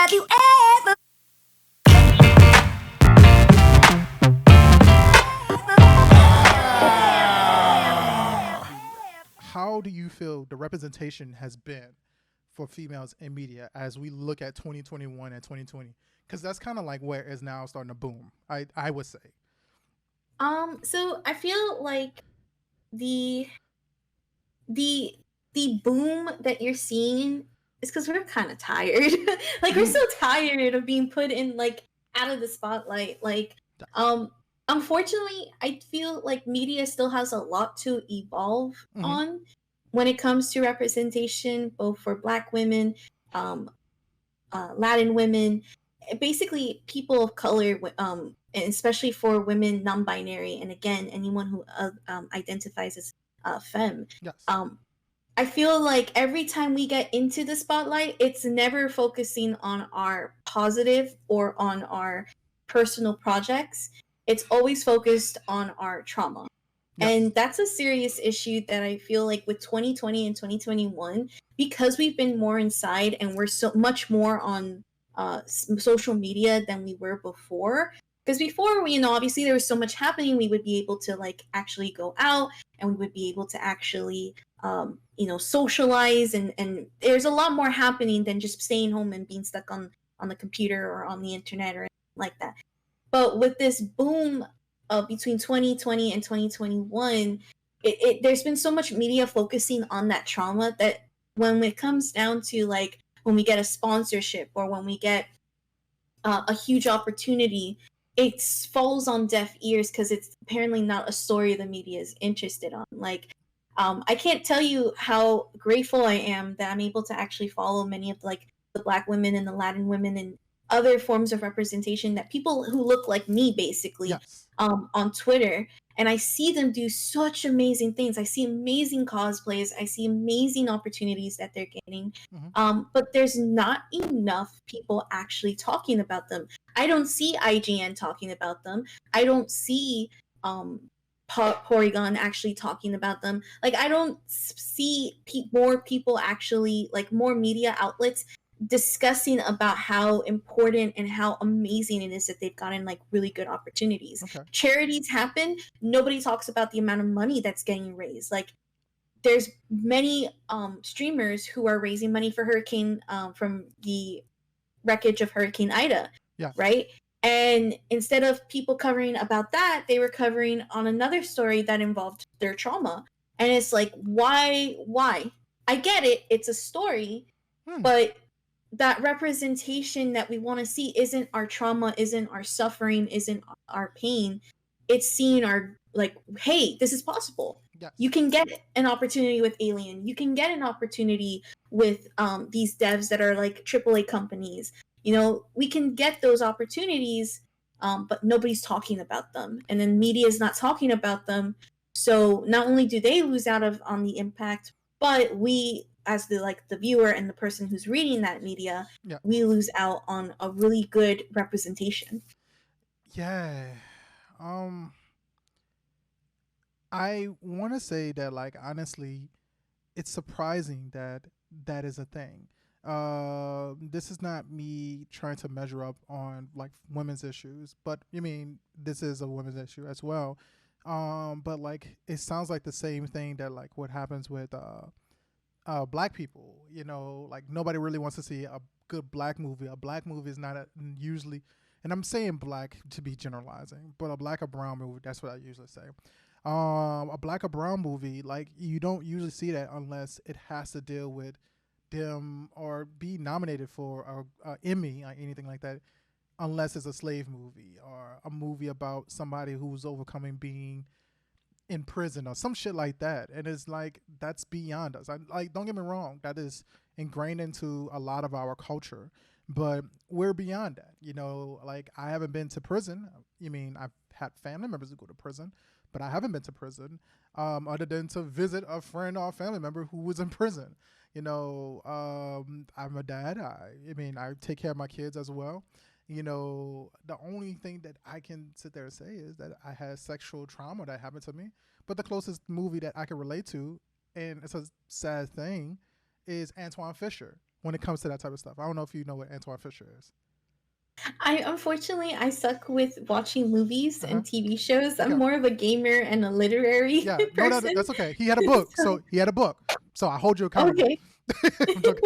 Have you ever? How do you feel the representation has been for females in media as we look at 2021 and 2020? Because that's kind of like where it's now starting to boom. I would say. So I feel like the the the boom that you're seeing is because we're kind of tired. Like we're so tired of being put in like out of the spotlight. Like, um, unfortunately, I feel like media still has a lot to evolve Mm-hmm. on when it comes to representation, both for Black women, um, Latin women, basically people of color, and especially for women non-binary, and again, anyone who identifies as femme. Yes. Um, I feel like every time we get into the spotlight, it's never focusing on our positive or on our personal projects. It's always focused on our trauma. Yes. And that's a serious issue that I feel like with 2020 and 2021, because we've been more inside and we're so much more on social media than we were before. Because before, obviously there was so much happening, we would be able to like actually go out and we would be able to actually, socialize. And there's a lot more happening than just staying home and being stuck on the computer or on the internet or anything like that. But with this boom between 2020 and 2021, there's been so much media focusing on that trauma that when it comes down to like when we get a sponsorship or when we get a huge opportunity, it falls on deaf ears because it's apparently not a story the media is interested on. Like, I can't tell you how grateful I am that I'm able to actually follow many of like the Black women and the Latin women and other forms of representation that people who look like me basically Yes. on Twitter. And I see them do such amazing things. I see amazing cosplays. I see amazing opportunities that they're getting. Mm-hmm. But there's not enough people actually talking about them. I don't see IGN talking about them. I don't see um, Porygon actually talking about them. Like I don't see more people actually like more media outlets discussing about how important and how amazing it is that they've gotten like really good opportunities. Okay. Charities happen. Nobody talks about the amount of money that's getting raised. Like there's many streamers who are raising money for hurricane from the wreckage of Hurricane Ida, Yes. right? And instead of people covering about that, they were covering on another story that involved their trauma. And it's like, why? Why? I get it. It's a story, Hmm. but that representation that we want to see isn't our trauma, isn't our suffering, isn't our pain. It's seeing our like, hey, this is possible. You Yes. can get an opportunity with Alien. You can get an opportunity with these devs that are like AAA companies. We can get those opportunities, but nobody's talking about them, and then media is not talking about them. So not only do they lose out of on the impact, but we as the viewer and the person who's reading that media, Yeah. we lose out on a really good representation. Yeah. Um. I want to say that, like, honestly, it's surprising that that is a thing. This is not me trying to measure up on like women's issues, but I mean this is a women's issue as well. But like it sounds like the same thing that like what happens with black people. Like nobody really wants to see a good black movie. A black movie is not usually, and I'm saying black to be generalizing, but a black or brown movie. That's what I usually say. A black or brown movie, like you don't usually see that unless it has to deal with them or be nominated for a Emmy or anything like that, unless it's a slave movie or a movie about somebody who's overcoming being in prison or some shit like that. And it's like that's beyond us. Like don't get me wrong, that is ingrained into a lot of our culture, but we're beyond that. Like I haven't been to prison. You mean I've had family members who go to prison, but I haven't been to prison, other than to visit a friend or a family member who was in prison. I'm a dad. I mean, I take care of my kids as well. The only thing that I can sit there and say is that I had sexual trauma that happened to me. But the closest movie that I can relate to, and it's a sad thing, is Antoine Fisher. when it comes to that type of stuff. I don't know if you know what Antoine Fisher is. I unfortunately I suck with watching movies Uh huh. and TV shows. I'm Okay. more of a gamer and a literary Yeah. No, person. that's okay. He had a book, So so he had a book. So I hold you accountable. okay. I'm joking.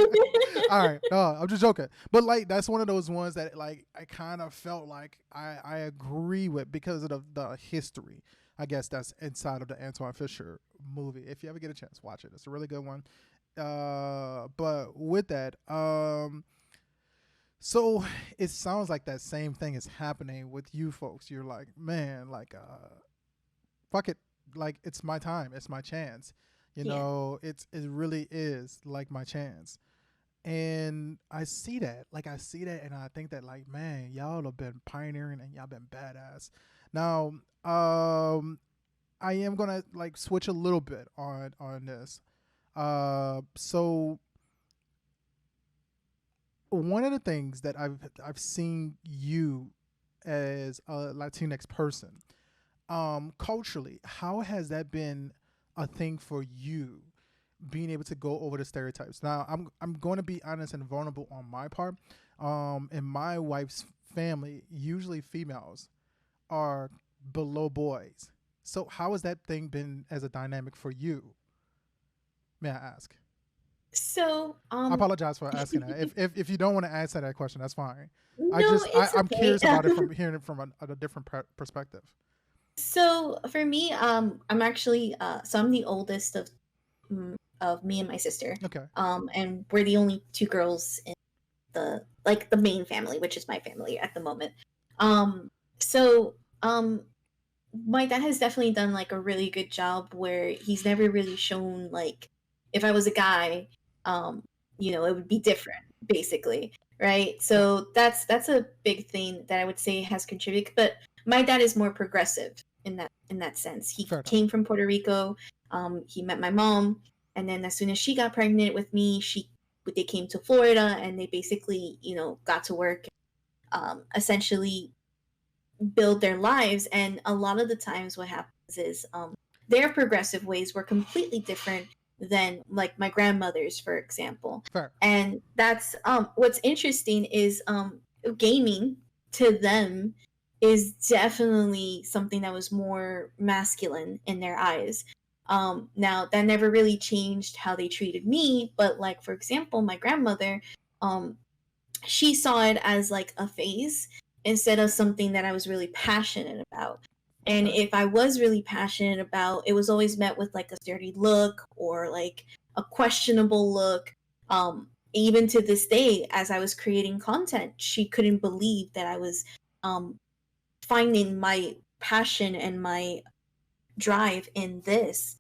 All right, no, I'm just joking. But like, that's one of those ones that like I kind of felt like I agree with because of the history. I guess that's inside of the Antoine Fisher movie. If you ever get a chance, watch it. It's a really good one. But with that, so it sounds like that same thing is happening with you folks. You're like, man, like, fuck it, like it's my time, it's my chance. You Yeah. know, it really is like my chance. And I see that, like I see that, and I think that, like, man, y'all have been pioneering and y'all been badass. Now, I am gonna like switch a little bit on this. So one of the things that I've seen you as a Latinx person, culturally, how has that been a thing for you? Being able to go over the stereotypes. Now, I'm going to be honest and vulnerable on my part. In my wife's family, usually females are below boys. So how has that thing been as a dynamic for you? May I ask? So I apologize for asking that. If you don't want to answer that question, that's fine. no, it's I'm okay. curious about it from hearing it from a different perspective. So for me, I'm actually so I'm the oldest of me and my sister. Okay, And we're the only two girls in the main family, which is my family at the moment. Um, so my dad has definitely done like a really good job where he's never really shown like if I was a guy, um, it would be different, basically, right? yeah, So that's a big thing that I would say has contributed. But my dad is more progressive in that sense. He fair enough. came from Puerto Rico. He met my mom, and then as soon as she got pregnant with me, they came to Florida, and they basically got to work, essentially build their lives. And a lot of the times what happens is their progressive ways were completely different than like my grandmother's, for example. Fair. And that's what's interesting is gaming to them is definitely something that was more masculine in their eyes. Now that never really changed how they treated me, but like for example my grandmother, um, she saw it as like a phase instead of something that I was really passionate about. And Okay. if I was really passionate about, it was always met with like a dirty look or like a questionable look. Even to this day, as I was creating content, she couldn't believe that I was um, finding my passion and my drive in this,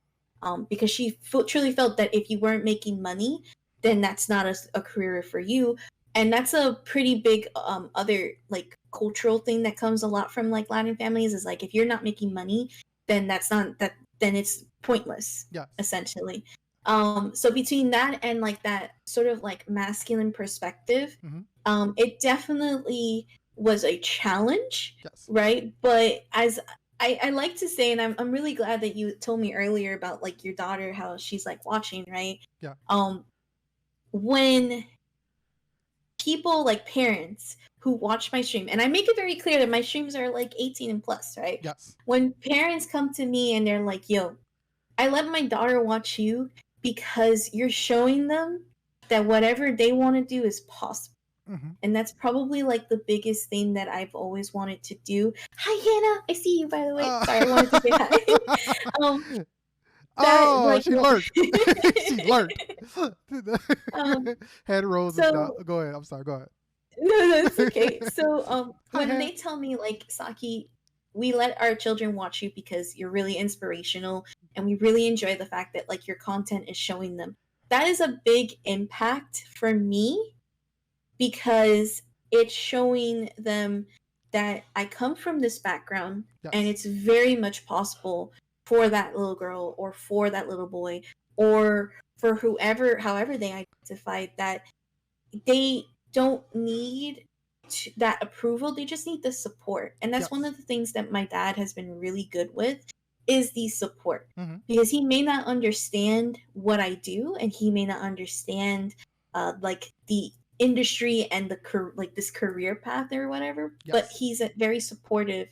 because she truly felt that if you weren't making money, then that's not a career for you. And that's a pretty big other like cultural thing that comes a lot from like Latin families is like if you're not making money, then that's not that then it's pointless, Yes. essentially. So between that and like that sort of like masculine perspective, Mm-hmm. it definitely was a challenge, Yes. right? But as I like to say, and I'm really glad that you told me earlier about like your daughter, how she's like watching, right? Yeah. Um, when people like parents who watch my stream, and I make it very clear that my streams are like 18 and plus, right? Yes. When parents come to me and they're like, yo, I let my daughter watch you because you're showing them that whatever they want to do is possible. Mm-hmm. And that's probably like the biggest thing that I've always wanted to do. Hi Hannah, I see you by the way. Sorry, I wanted to say hi. um that Oh, like she lurked. She lurked. um Head rolls and so go ahead. I'm sorry. Go ahead. no, it's okay. So Hi, when head. they tell me like Saki, we let our children watch you because you're really inspirational and we really enjoy the fact that like your content is showing them. That is a big impact for me because it's showing them that I come from this background and Yes. it's very much possible for that little girl or for that little boy or for whoever, however they identify, that they don't need that approval. They just need the support. And that's one Yes. of the things that my dad has been really good with is the support Mm-hmm. because he may not understand what I do and he may not understand like the industry and like this career path or whatever, but Yes. he's very supportive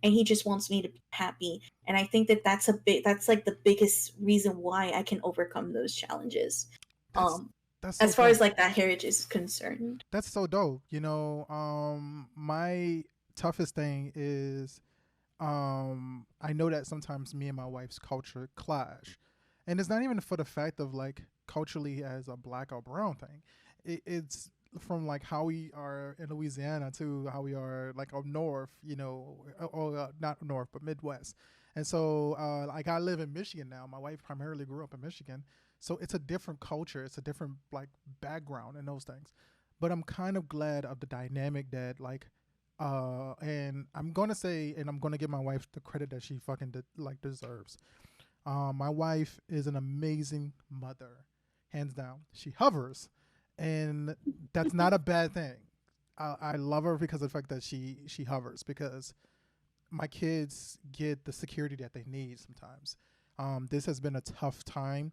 and he just wants me to be happy. And I think that that's like the biggest reason why I can overcome those challenges. That's um that's so as far as dope. like that heritage is concerned. That's so dope. My toughest thing is I know that sometimes me and my wife's culture clash. And it's not even for the fact of like culturally as a black or brown thing. It's from like how we are in Louisiana to how we are like up north, or not north, but Midwest. And so, like, I live in Michigan now. My wife primarily grew up in Michigan. So it's a different culture. It's a different, like, background and those things. But I'm kind of glad of the dynamic that, like, and I'm gonna say, and I'm gonna give my wife the credit that she fucking like deserves. My wife is an amazing mother, hands down. She hovers, and that's not a bad thing. I love her because of the fact that she hovers, because my kids get the security that they need sometimes. This has been a tough time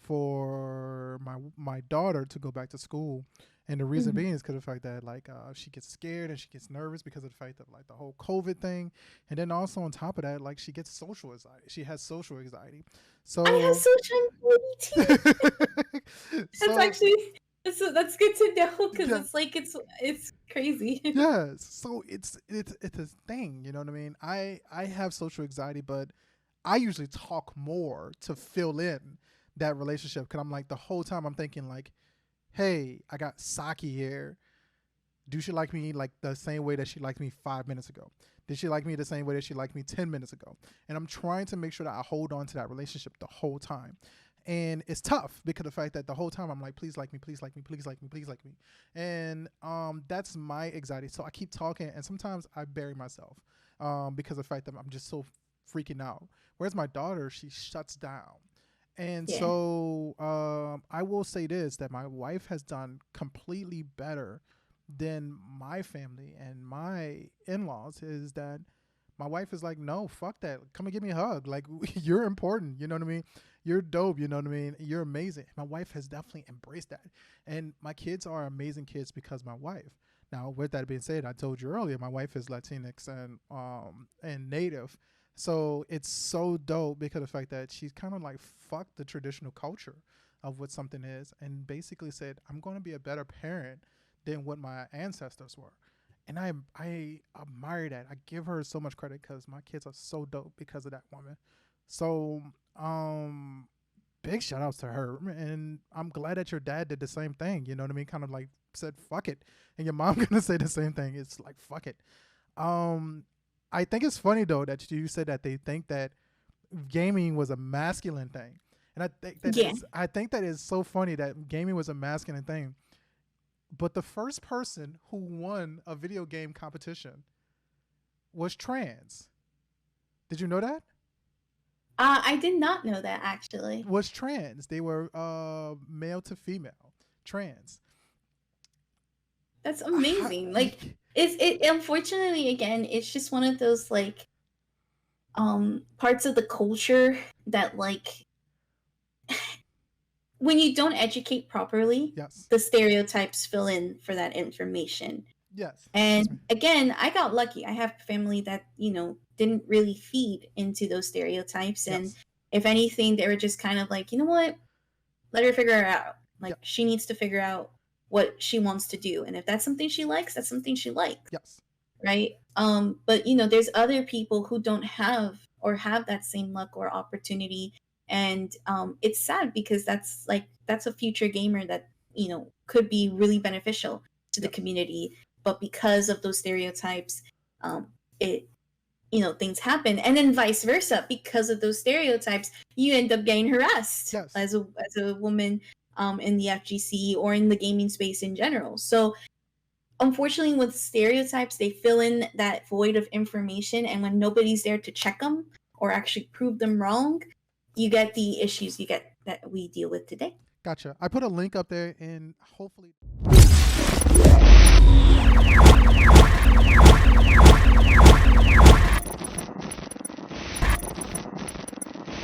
for my daughter to go back to school, and the reason Mhm. being is because of the fact that, like, she gets scared and she gets nervous because of the fact that, like, the whole COVID thing, and then also on top of that, like, she gets social anxiety. She has social anxiety, I have so social anxiety too. That's so actually that's good to know because yeah. it's like it's crazy. Yes, so it's a thing, you know what I mean? I have social anxiety, but I usually talk more to fill in that relationship, because I'm like, the whole time I'm thinking like, hey, I got Saki here. Do she like me like the same way that she liked me 5 minutes ago? Did she like me the same way that she liked me 10 minutes ago? And I'm trying to make sure that I hold on to that relationship the whole time. And it's tough because of the fact that the whole time I'm like, please like me, please like me, please like me, please like me. And that's my anxiety. So I keep talking, and sometimes I bury myself because of the fact that I'm just so freaking out. Whereas my daughter, she shuts down. And Yeah. so I will say this, that my wife has done completely better than my family and my in laws, is that my wife is like, no, fuck that. Come and give me a hug. Like, you're important. You know what I mean? You're dope. You know what I mean? You're amazing. My wife has definitely embraced that. And my kids are amazing kids because my wife. Now, with that being said, I told you earlier, my wife is Latinx and Native. So it's so dope because of the fact that she's kind of like fucked the traditional culture of what something is, and basically said, I'm going to be a better parent than what my ancestors were. And I admire that. I give her so much credit because my kids are so dope because of that woman. So big shout outs to her, and I'm glad that your dad did the same thing. You know what I mean? Kind of like said fuck it, and your mom gonna say the same thing. It's like fuck it. Um, I think it's funny though that you said that they think that gaming was a masculine thing, and Yeah. I think that is so funny that gaming was a masculine thing. But the first person who won a video game competition was trans. Did you know that? I did not know that actually. Was trans. They were male to female, trans. That's How, amazing. Like it unfortunately again, it's just one of those like parts of the culture that like when you don't educate properly, yes, the stereotypes fill in for that information. yes, And excuse me, again, I got lucky. I have family that, didn't really feed into those stereotypes. And yes, if anything, they were just kind of like, you know what? Let her figure it out. yeah, Like, she needs to figure out what she wants to do. And if that's something she likes, that's something she likes. yes, Right. But, there's other people who don't have or have that same luck or opportunity. And it's sad because that's a future gamer that, could be really beneficial to the yes, community, but because of those stereotypes, it things happen, and then vice versa. Because of those stereotypes, you end up getting harassed yes. as a woman in the FGC or in the gaming space in general. So unfortunately, with stereotypes, they fill in that void of information, and when nobody's there to check them or actually prove them wrong, you get the issues you get that we deal with today. Gotcha. I put a link up there, and hopefully.